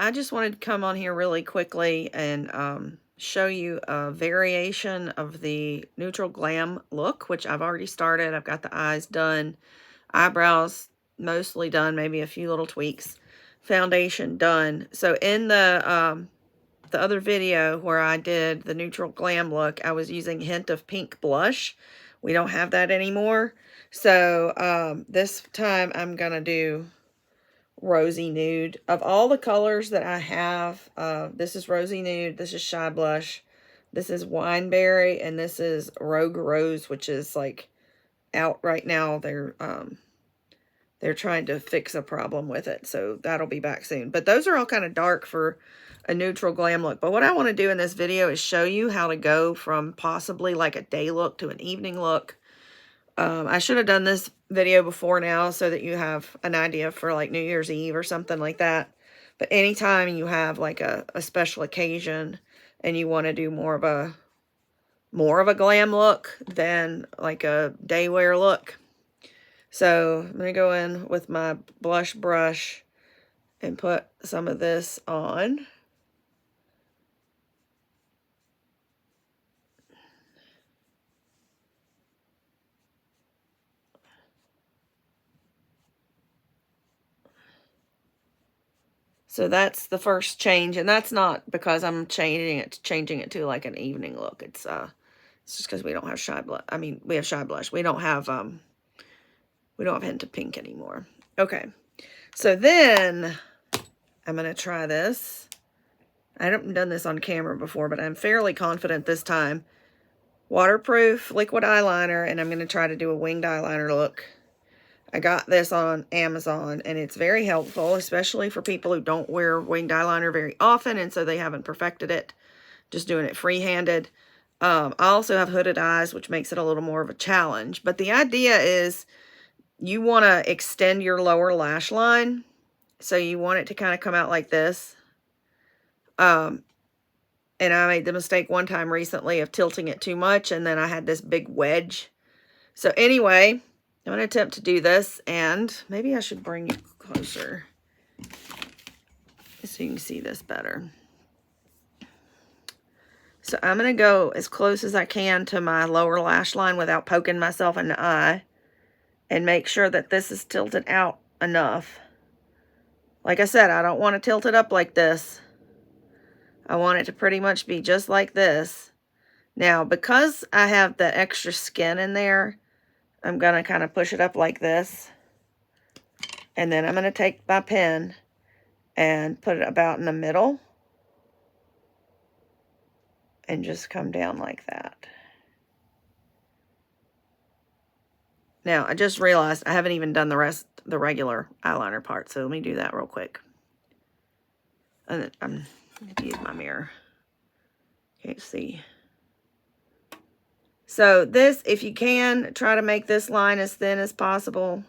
I just wanted to come on here really quickly and show you a variation of the Neutral Glam look, which I've already started. I've got the eyes done, eyebrows mostly done, maybe a few little tweaks, foundation done. So in the other video where I did the Neutral Glam look, I was using Hint of Pink blush. We don't have that anymore. So this time I'm going to do Rosy Nude. Of all the colors that I have, this is Rosy Nude, this is Shy Blush, this is Wineberry, and this is Rogue Rose, which is like out right now. They're trying to fix a problem with it, so that'll be back soon. But those are all kind of dark for a neutral glam look. But what I want to do in this video is show you how to go from possibly like a day look to an evening look. I should have done this video before now so that you have an idea for like New Year's Eve or something like that. But anytime you have like a special occasion and you want to do more of a glam look than like a day wear look. So I'm going to go in with my blush brush and put some of this on. So that's the first change, and that's not because I'm changing it to like an evening look. It's just because we don't have Shy Blush. I mean, we have Shy Blush. We don't have Hint of Pink anymore. Okay. So then I'm going to try this. I haven't done this on camera before, but I'm fairly confident this time. Waterproof liquid eyeliner, and I'm going to try to do a winged eyeliner look. I got this on Amazon, and it's very helpful, especially for people who don't wear winged eyeliner very often, and so they haven't perfected it, just doing it free-handed. I also have hooded eyes, which makes it a little more of a challenge. But the idea is you want to extend your lower lash line, so you want it to kind of come out like this. And I made the mistake one time recently of tilting it too much, and then I had this big wedge. So anyway, I'm going to attempt to do this, and maybe I should bring you closer so you can see this better. So I'm going to go as close as I can to my lower lash line without poking myself in the eye, and make sure that this is tilted out enough. Like I said, I don't want to tilt it up like this. I want it to pretty much be just like this. Now, because I have the extra skin in there, I'm going to kind of push it up like this. And then I'm going to take my pen and put it about in the middle. And just come down like that. Now, I just realized I haven't even done the regular eyeliner part. So let me do that real quick. And then I'm going to use my mirror. Can't see. So this, if you can, try to make this line as thin as possible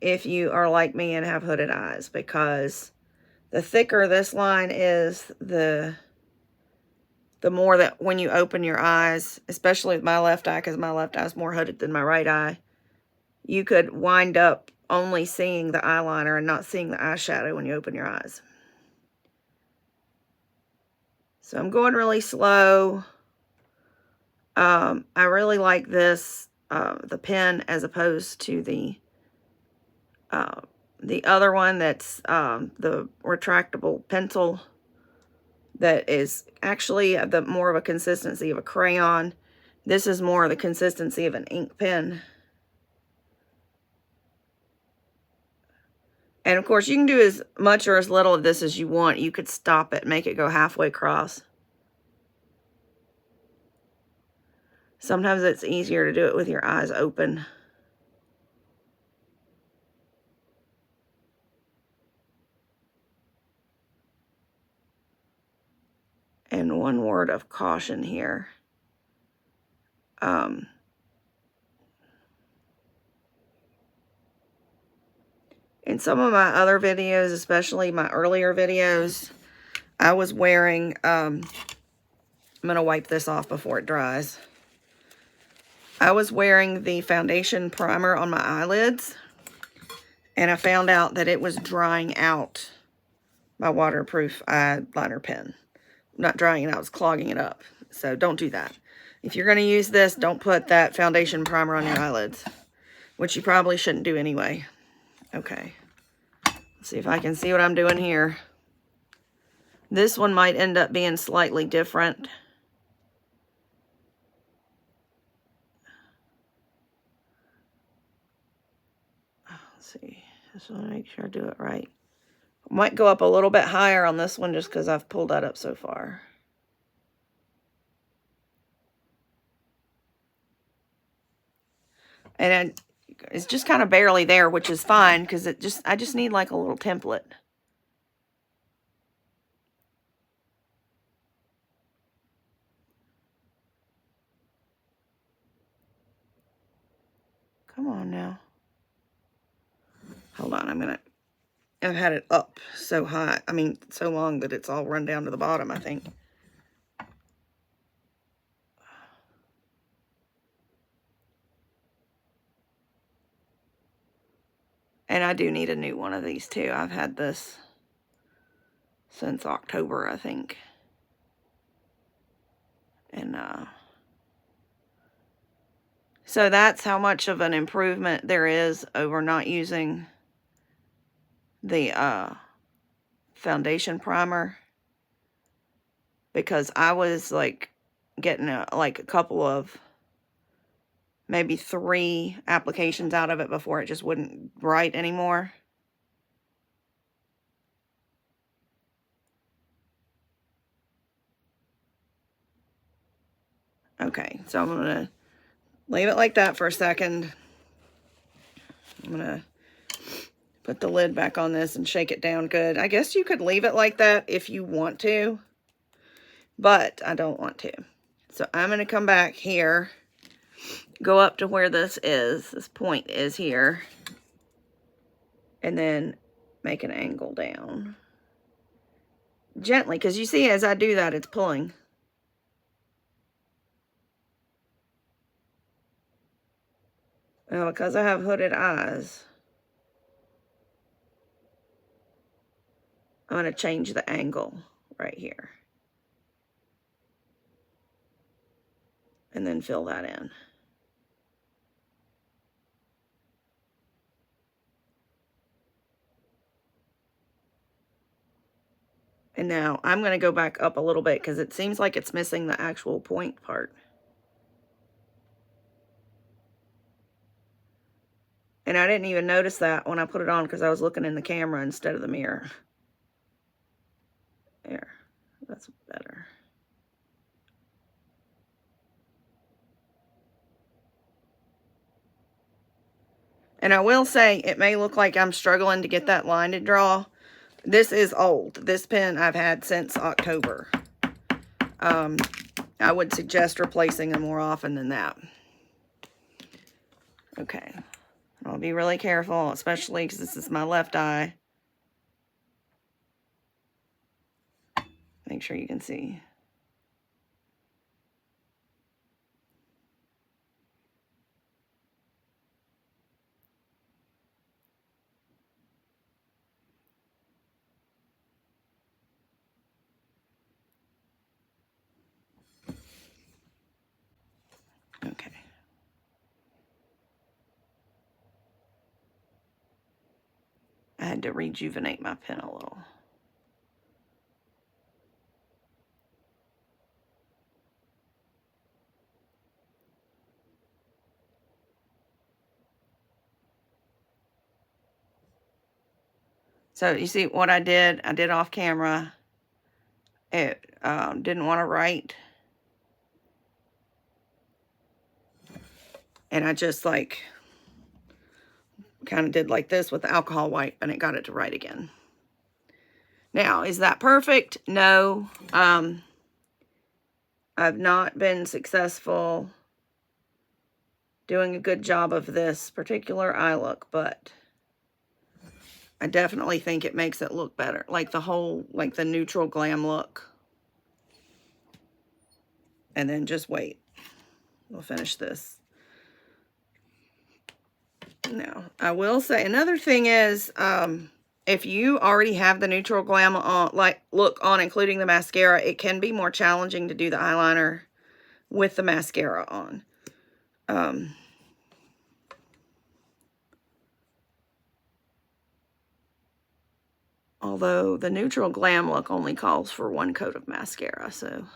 if you are like me and have hooded eyes, because the thicker this line is, the more that when you open your eyes, especially with my left eye, because my left eye is more hooded than my right eye, you could wind up only seeing the eyeliner and not seeing the eyeshadow when you open your eyes. So I'm going really slow. I really like this, the pen, as opposed to the other one that's the retractable pencil that is actually the more of a consistency of a crayon. This is more of the consistency of an ink pen. And of course, you can do as much or as little of this as you want. You could stop it, make it go halfway across. Sometimes it's easier to do it with your eyes open. And one word of caution here. In some of my other videos, especially my earlier videos, I was wearing, I'm going to wipe this off before it dries. I was wearing the foundation primer on my eyelids, and I found out that it was drying out my waterproof eyeliner pen. Not drying it out, it's clogging it up. So don't do that. If you're going to use this, don't put that foundation primer on your eyelids, which you probably shouldn't do anyway. Okay. Let's see if I can see what I'm doing here. This one might end up being slightly different. Let's see. Just want to make sure I do it right. Might go up a little bit higher on this one just because I've pulled that up so far. And it's just kind of barely there, which is fine because I just need like a little template. Come on now. Hold on, I've had it up so high. I mean, so long that it's all run down to the bottom, I think. And I do need a new one of these too. I've had this since October, I think. And so that's how much of an improvement there is over not using the foundation primer, because I was like getting a couple of, maybe 3 applications out of it before it just wouldn't write anymore. Okay, so I'm gonna leave it like that for a second. I'm gonna put the lid back on this and shake it down good. I guess you could leave it like that if you want to, but I don't want to. So I'm going to come back here, go up to where this point is here, and then make an angle down. Gently, because you see as I do that, it's pulling. Now, because I have hooded eyes, I'm going to change the angle right here. And then fill that in. And now I'm going to go back up a little bit because it seems like it's missing the actual point part. And I didn't even notice that when I put it on because I was looking in the camera instead of the mirror. There, that's better. And I will say, it may look like I'm struggling to get that line to draw. This is old. This pen I've had since October. I would suggest replacing them more often than that. Okay. I'll be really careful, especially because this is my left eye. Make sure you can see. Okay. I had to rejuvenate my pen a little. So you see what I did off camera. It didn't want to write. And I just like kind of did like this with the alcohol wipe and it got it to write again. Now, is that perfect? No. I've not been successful doing a good job of this particular eye look, but I definitely think it makes it look better. Like the whole, like the neutral glam look. And then just wait. We'll finish this. Now, I will say, another thing is, if you already have the Neutral Glam on, look on, including the mascara, it can be more challenging to do the eyeliner with the mascara on. Although the Neutral Glam look only calls for 1 coat of mascara, so.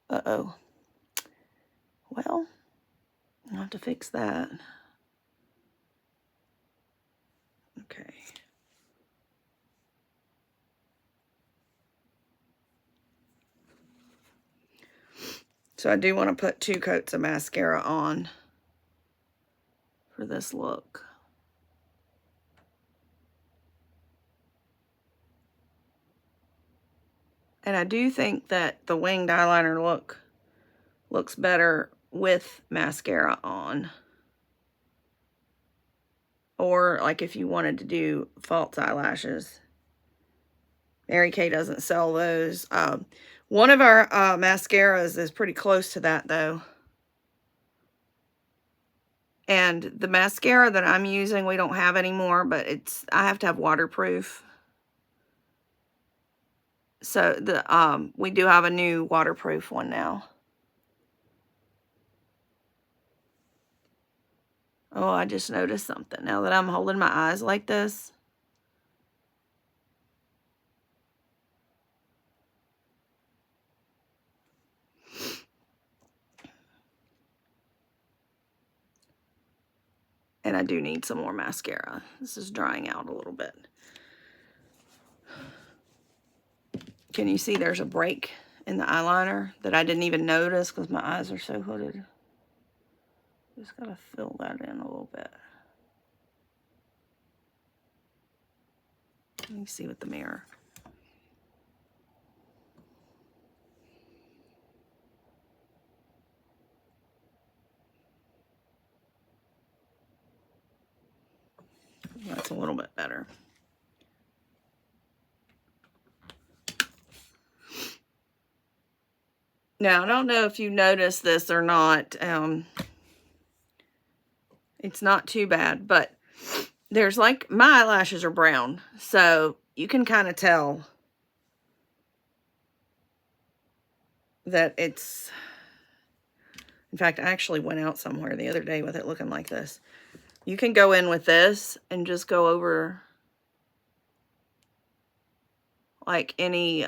Uh-oh. Well, I'll have to fix that. Okay. So I do want to put 2 coats of mascara on for this look. And I do think that the winged eyeliner look looks better with mascara on. Or like if you wanted to do false eyelashes. Mary Kay doesn't sell those. One of our mascaras is pretty close to that though. And the mascara that I'm using, we don't have anymore, but I have to have waterproof. So we do have a new waterproof one now. Oh, I just noticed something. Now that I'm holding my eyes like this. And I do need some more mascara. This is drying out a little bit. Can you see there's a break in the eyeliner that I didn't even notice because my eyes are so hooded? Just gotta fill that in a little bit. Let me see with the mirror. That's a little bit better. Now, I don't know if you noticed this or not. It's not too bad, but there's like, my eyelashes are brown, so you can kind of tell that it's, in fact, I actually went out somewhere the other day with it looking like this. You can go in with this and just go over like any,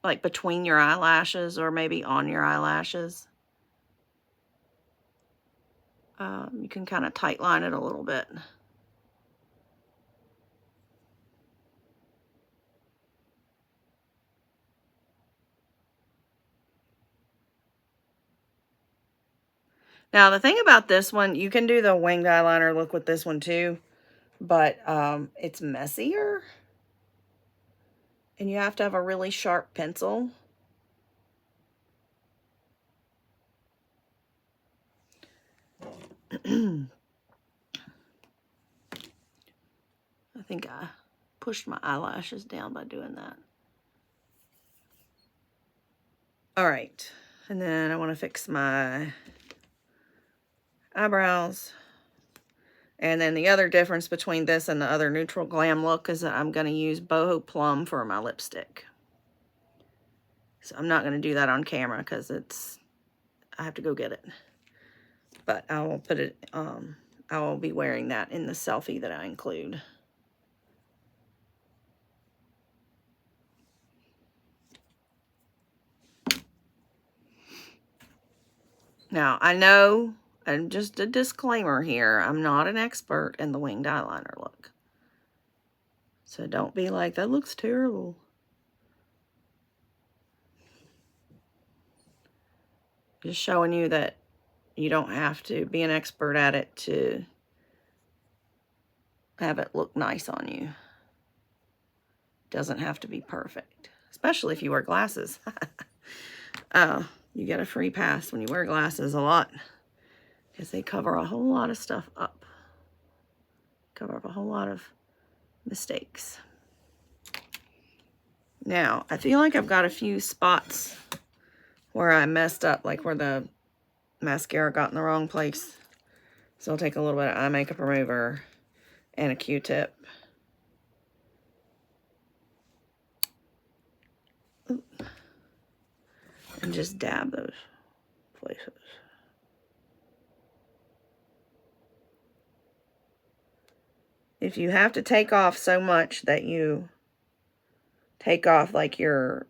like between your eyelashes or maybe on your eyelashes. You can kind of tight line it a little bit. Now, the thing about this one, you can do the winged eyeliner look with this one too, but it's messier. And you have to have a really sharp pencil. I think I pushed my eyelashes down by doing that. All right, and then I want to fix my eyebrows. And then the other difference between this and the other Neutral Glam look is that I'm going to use Boho Plum for my lipstick. So I'm not going to do that on camera because I have to go get it. But I will put it, I will be wearing that in the selfie that I include. Now, I know, and just a disclaimer here, I'm not an expert in the winged eyeliner look. So don't be like, that looks terrible. Just showing you that you don't have to be an expert at it to have it look nice on you. Doesn't have to be perfect, especially if you wear glasses. You get a free pass when you wear glasses a lot, because they cover a whole lot of stuff up. Cover up a whole lot of mistakes. Now, I feel like I've got a few spots where I messed up, like where the mascara got in the wrong place. So I'll take a little bit of eye makeup remover and a Q-tip. And just dab those places. If you have to take off so much that you take off like your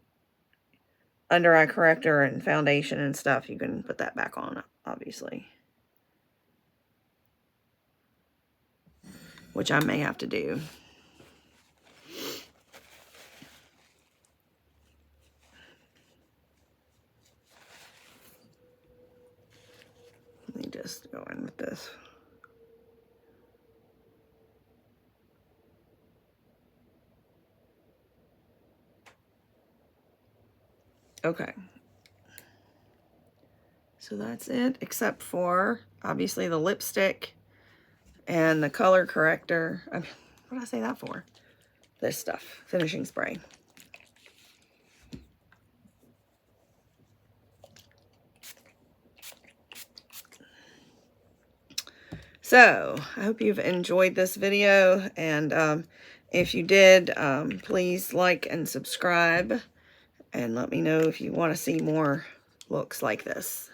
under eye corrector and foundation and stuff, you can put that back on, obviously. Which I may have to do. Let me just go in with this. Okay. So that's it, except for, obviously, the lipstick and the color corrector. I mean, what did I say that for? This stuff, finishing spray. So, I hope you've enjoyed this video, and if you did, please like and subscribe, and let me know if you want to see more looks like this.